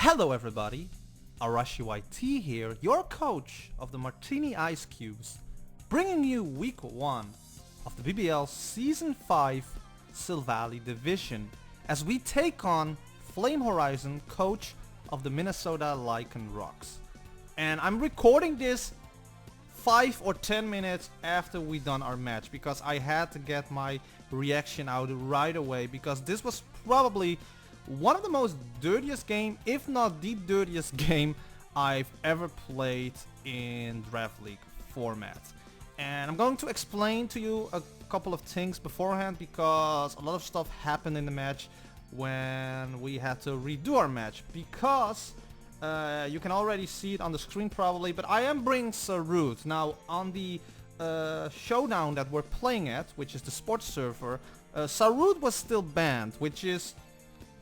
Hello everybody, ArashiYT here, your coach of the Martini Eiscues, bringing you week 1 of the BBL Season 5 Silvally division as we take on Flame Horizon, coach of the Minnesota Lycanrocks. And I'm recording this 5 or 10 minutes after we done our match because I had to get my reaction out right away because this was probably one of the most dirtiest game, if not the dirtiest game I've ever played in Draft League format. And I'm going to explain to you a couple of things beforehand because a lot of stuff happened in the match when we had to redo our match because you can already see it on the screen probably, but I am bringing Sarut. Now on the showdown that we're playing at, which is the sports server, Sarut was still banned, which is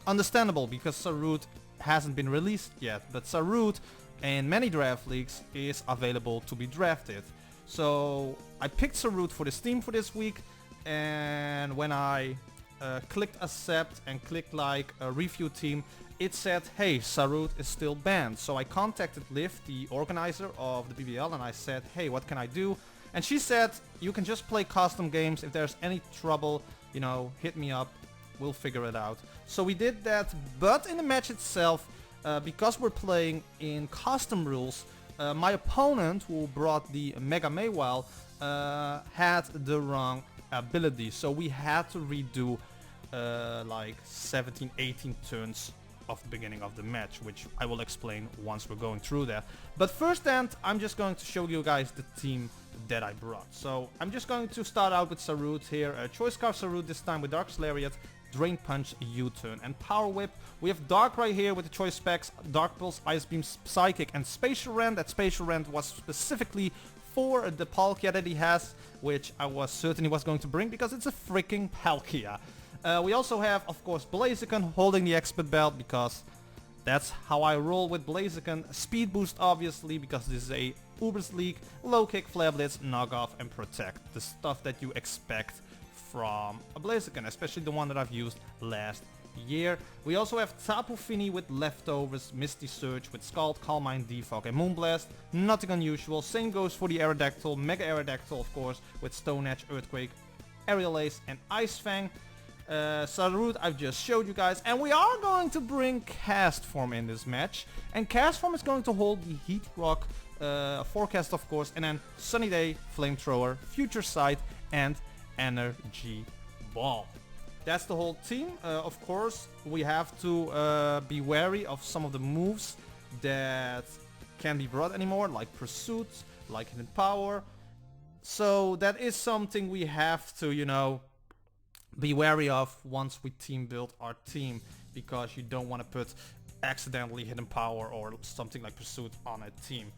understandable because Sarut hasn't been released yet, but Sarut in many draft leagues is available to be drafted. So I picked Sarut for this team for this week, and when I clicked accept and clicked like a review team, it said, hey, Sarut is still banned. So I contacted Liv, the organizer of the BBL, and I said, hey, what can I do? And she said, you can just play custom games. If there's any trouble, you know, hit me up. We'll figure it out. So we did that, but in the match itself, because we're playing in custom rules, my opponent, who brought the Mega Maywell, had the wrong ability. So we had to redo like 17, 18 turns of the beginning of the match, which I will explain once we're going through that. But first then, I'm just going to show you guys the team that I brought. So I'm just going to start out with Sarut here. Choice Scarf Sarut this time with Dark Lariat, Drain Punch, U-Turn, and Power Whip. We have Dark right here with the choice specs, Dark Pulse, Ice Beam, Psychic, and Spatial Rend. That Spatial Rend was specifically for the Palkia that he has, which I was certain he was going to bring because it's a freaking Palkia. We also have, of course, Blaziken holding the Expert Belt because that's how I roll with Blaziken. Speed Boost, obviously, because this is a Ubers League. Low Kick, Flare Blitz, Knock Off, and Protect. The stuff that you expect from a Blaziken, especially the one that I've used last year. We also have Tapu Fini with Leftovers, Misty Surge with Scald, Calm Mind, Defog, and Moonblast. Nothing unusual. Same goes for the Aerodactyl, Mega Aerodactyl, of course, with Stone Edge, Earthquake, Aerial Ace, and Ice Fang. Sarut I've just showed you guys, and we are going to bring Cast Form in this match, and Cast Form is going to hold the Heat Rock Forecast, of course, and then Sunny Day, Flamethrower, Future Sight, and Energy Ball. That's the whole team. Of course, we have to be wary of some of the moves that can't be brought anymore, like Pursuit, like Hidden Power. So that is something we have to, you know, be wary of once we team build our team, because you don't want to put accidentally Hidden Power or something like Pursuit on a team.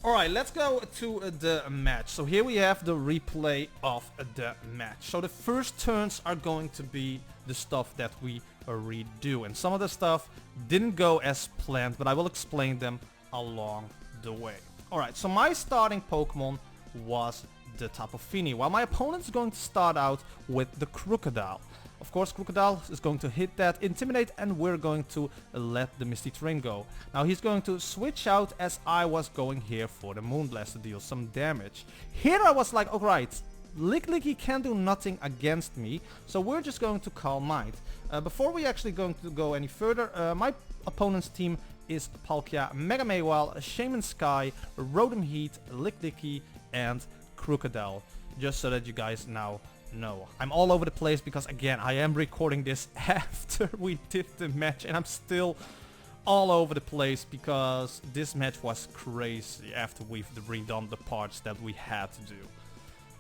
Alright, let's go to the match. So here we have the replay of the match. So the first turns are going to be the stuff that we redo, and some of the stuff didn't go as planned, but I will explain them along the way. Alright, so my starting Pokemon was the Tapu Fini, while my opponent is going to start out with the Crocodile. Of course, Crocodile is going to hit that Intimidate, and we're going to let the Misty Terrain go. Now he's going to switch out as I was going here for the Moonblast to deal some damage. Here I was like, alright, Licky can do nothing against me, so we're just going to Calm Mind. Before we actually going to go any further, my opponent's team is Palkia, Mega Maywell, Shaman Sky, Rotom Heat, Licky, and Crocodile, just so that you guys now know. I'm all over the place because, again, I am recording this after we did the match, and I'm still all over the place because this match was crazy after we've redone the parts that we had to do.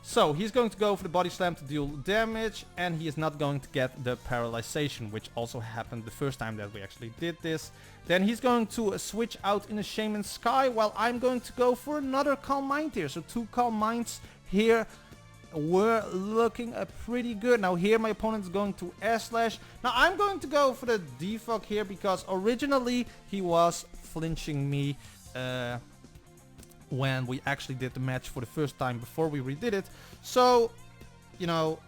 So he's going to go for the Body Slam to deal damage, and he is not going to get the Paralyzation, which also happened the first time that we actually did this. Then he's going to switch out in the Shaman Sky, while I'm going to go for another Calm Mind here. So 2 Calm Minds here were looking pretty good. Now here my opponent's going to Air Slash. Now I'm going to go for the Defog here because originally he was flinching me when we actually did the match for the first time before we redid it. So, you know,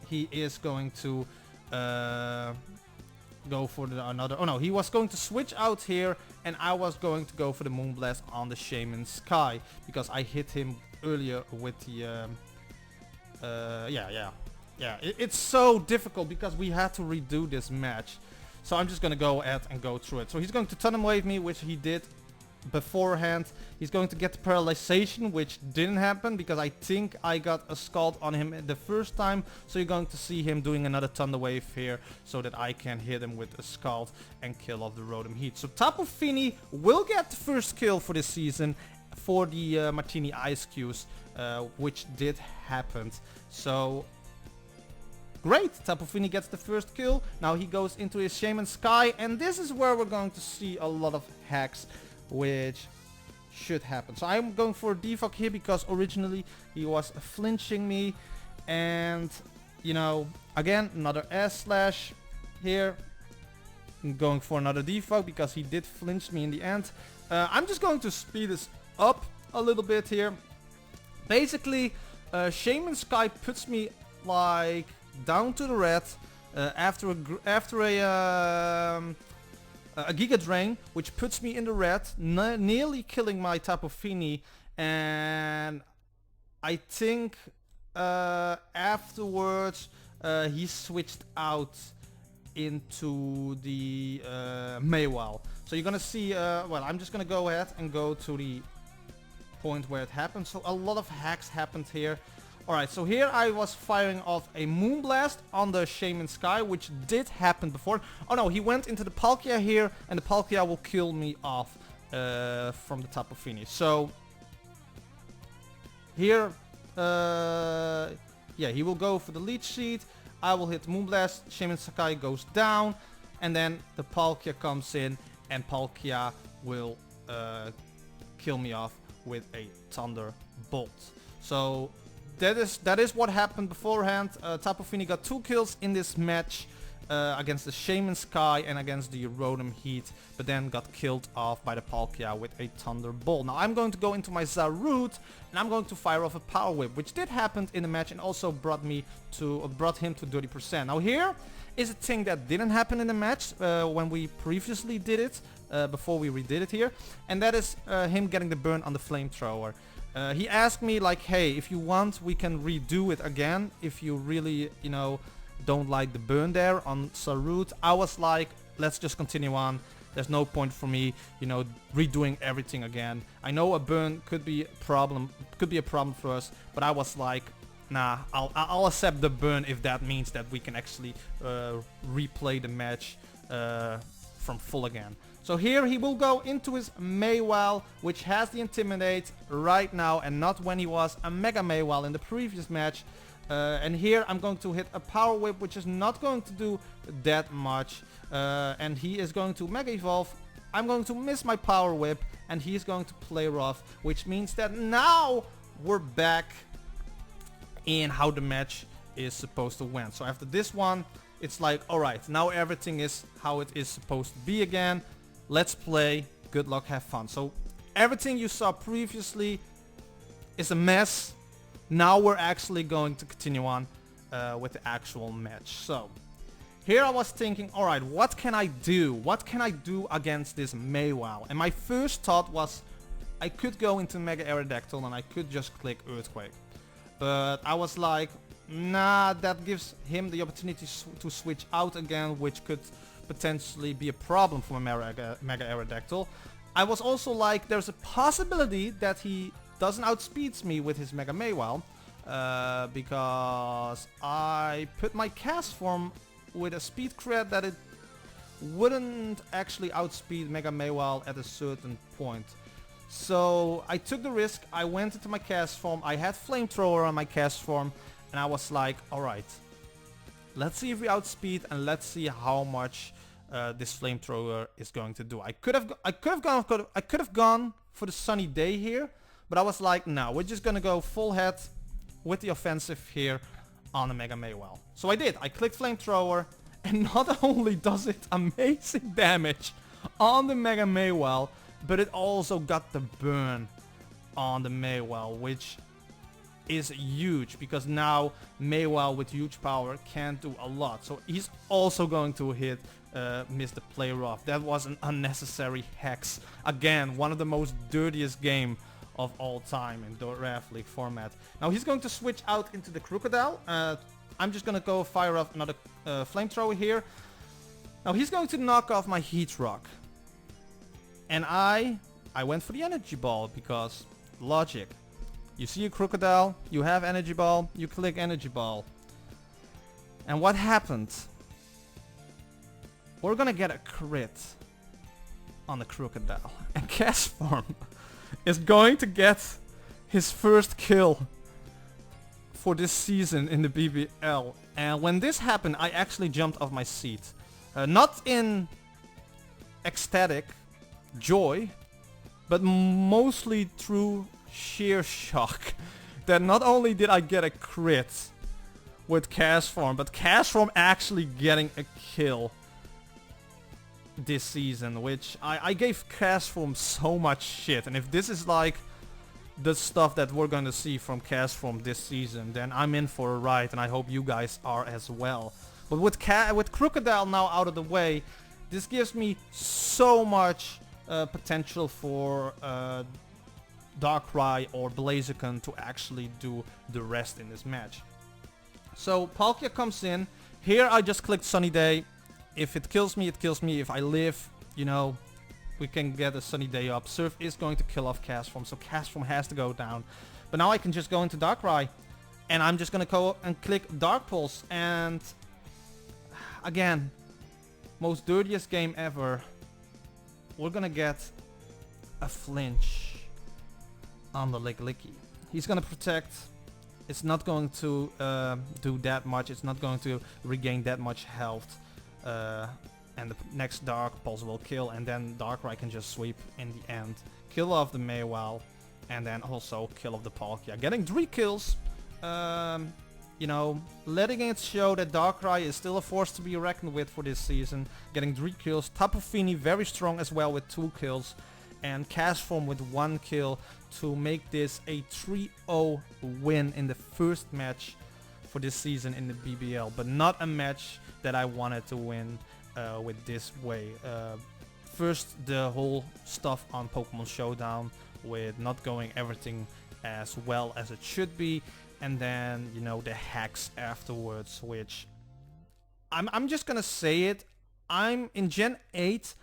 he is going to go for another... Oh no, he was going to switch out here, and I was going to go for the Moonblast on the Shaman Sky, because I hit him earlier with the... It's so difficult because we had to redo this match. So I'm just gonna go ahead and go through it. So he's going to Tandem Wave me, which he did beforehand. He's going to get the Paralyzation, which didn't happen because I think I got a Scald on him the first time. So you're going to see him doing another Thunder Wave here so that I can hit him with a Scald and kill off the Rotom Heat. So Tapu Fini will get the first kill for this season for the Martini Eiscues, which did happen. So great, Tapu Fini gets the first kill. Now he goes into his Shaman Sky, and this is where we're going to see a lot of hacks, which should happen. So I'm going for a defog here because originally he was flinching me, and you know, again, another S slash here. I'm going for another defog because he did flinch me in the end. I'm just going to speed this up a little bit here. Basically, Shaman Sky puts me like down to the red after a Giga Drain, which puts me in the red, nearly killing my Tapu Fini, and I think afterwards he switched out into the Maywell. So you're gonna see, well, I'm just gonna go ahead and go to the point where it happened. So a lot of hacks happened here. Alright, so here I was firing off a Moonblast on the Shaman Sky, which did happen before. Oh no, he went into the Palkia here, and the Palkia will kill me off from the Tapu Fini. So here, yeah, he will go for the Leech Seed. I will hit Moonblast, Shaman Sky goes down, and then the Palkia comes in, and Palkia will kill me off with a Thunderbolt. So that is what happened beforehand. Tapu Fini got 2 kills in this match against the Shaman Sky and against the Rotom Heat, but then got killed off by the Palkia with a Thunderbolt. Now I'm going to go into my Zarude, and I'm going to fire off a Power Whip, which did happen in the match and also brought him to 30%. Now here is a thing that didn't happen in the match when we previously did it, before we redid it here, and that is him getting the burn on the Flamethrower. He asked me like, hey, if you want, we can redo it again if you really, you know, don't like the burn there on Zarude. I was like, let's just continue on. There's no point for me, you know, redoing everything again. I know a burn could be a problem for us, but I was like, nah, I'll accept the burn if that means that we can actually replay the match from full again. So here he will go into his Maywell, which has the Intimidate right now and not when he was a Mega Maywell in the previous match. And here I'm going to hit a Power Whip, which is not going to do that much. And he is going to Mega Evolve. I'm going to miss my Power Whip, and he's going to play rough, which means that now we're back in how the match is supposed to win. So after this one, it's like, alright, now everything is how it is supposed to be again. Let's play, good luck, have fun. So everything you saw previously is a mess. Now we're actually going to continue on with the actual match. So here I was thinking, alright, what can I do? What can I do against this Maywell? And my first thought was I could go into Mega Aerodactyl and I could just click Earthquake. But I was like, nah, that gives him the opportunity to switch out again, which could potentially be a problem for my Mega Aerodactyl. I was also like, there's a possibility that he doesn't outspeeds me with his Mega Maywell, because I put my cast form with a speed cred that it wouldn't actually outspeed Mega Maywell at a certain point. So I took the risk, I went into my cast form, I had Flamethrower on my cast form, and I was like, alright, let's see if we outspeed and let's see how much this Flamethrower is going to do. I could have gone for the Sunny Day here, but I was like, no, we're just gonna go full head with the offensive here on the Mega Maywell. So I did. I clicked Flamethrower, and not only does it amazing damage on the Mega Maywell, but it also got the burn on the Maywell, which is huge because now Maywell with huge power can do a lot. So he's also going to hit missed the play rough. That was an unnecessary hex. Again, one of the most dirtiest game of all time in the Draft League format. Now he's going to switch out into the Crocodile. I'm just gonna go fire off another flamethrower here. Now he's going to knock off my Heat Rock. And I went for the Energy Ball because logic. You see a Crocodile, you have Energy Ball, you click Energy Ball. And what happened? We're gonna get a crit on the Crocodile. And Castform is going to get his first kill for this season in the BBL. And when this happened, I actually jumped off my seat. Not in ecstatic joy, but mostly through sheer shock. That not only did I get a crit with Castform, but Castform actually getting a kill this season, which I gave Castform so much shit. And if this is like the stuff that we're gonna see from Castform this season, then I'm in for a ride, and I hope you guys are as well. But with Crocodile now out of the way, this gives me so much potential for Darkrai or Blaziken to actually do the rest in this match. So Palkia comes in. Here I just clicked Sunny Day. If it kills me, it kills me. If I live, you know, we can get a Sunny Day up. Surf is going to kill off Castform, so Castform has to go down. But now I can just go into Darkrai, and I'm just gonna go and click Dark Pulse. And again, most dirtiest game ever. We're gonna get a flinch on the Licky. He's gonna protect. It's not going to do that much. It's not going to regain that much health. And the next Dark Pulse will kill, and then Darkrai can just sweep in the end. Kill off the Meiwal, and then also kill off the Palkia. Getting 3 kills. You know, letting it show that Darkrai is still a force to be reckoned with for this season. Getting 3 kills. Tapu Fini very strong as well with 2 kills. And Castform with 1 kill to make this a 3-0 win in the first match for this season in the BBL. But not a match that I wanted to win with this way. First, the whole stuff on Pokemon Showdown with not going everything as well as it should be. And then, you know, the hacks afterwards, which I'm just gonna say it. I'm in Gen 8,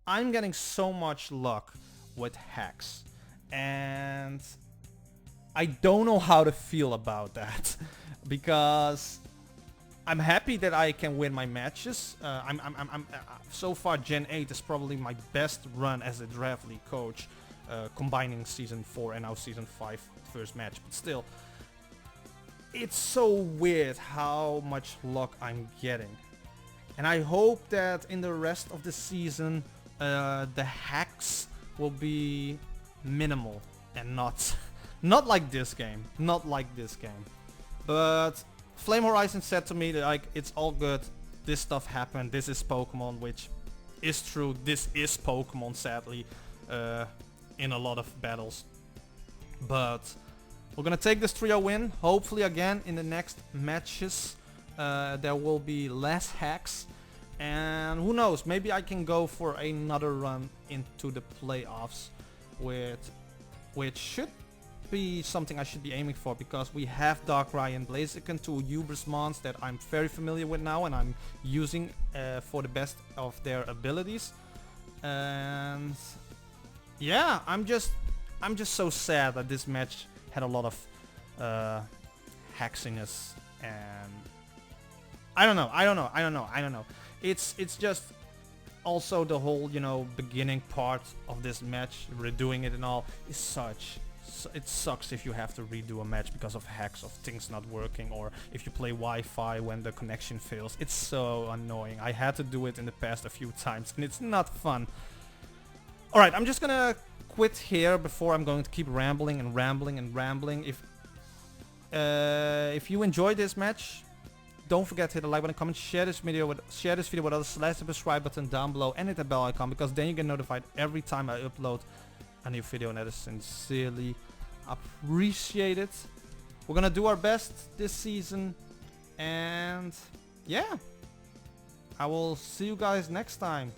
I'm getting so much luck with hacks. And I don't know how to feel about that. Because I'm happy that I can win my matches. I'm so far Gen 8 is probably my best run as a Draft League coach, combining Season 4 and now Season 5 first match. But still, it's so weird how much luck I'm getting. And I hope that in the rest of the season, the hacks will be minimal and not like this game. Not like this game. But Flame Horizon said to me that, like, it's all good. This stuff happened. This is Pokemon, which is true. This is Pokemon, sadly, in a lot of battles. But we're gonna take this 3-0 win. Hopefully, again, in the next matches, there will be less hacks. And who knows, maybe I can go for another run into the playoffs, which should be something I should be aiming for, because we have Darkrai and Blaziken, 2 Hubris mons that I'm very familiar with now and I'm using for the best of their abilities. And yeah, I'm just so sad that this match had a lot of hacksiness, and I don't know. It's just also the whole, you know, beginning part of this match, redoing it and all, is it sucks if you have to redo a match because of hacks, of things not working, or if you play Wi-Fi when the connection fails. It's so annoying. I had to do it in the past a few times, and it's not fun. Alright, I'm just gonna quit here before I'm going to keep rambling and rambling and rambling. If you enjoyed this match, don't forget to hit the like button, comment, share this video with others, slash the subscribe button down below, and hit the bell icon, because then you get notified every time I upload a new video, and that is sincerely appreciated. We're gonna do our best this season, and yeah, I will see you guys next time.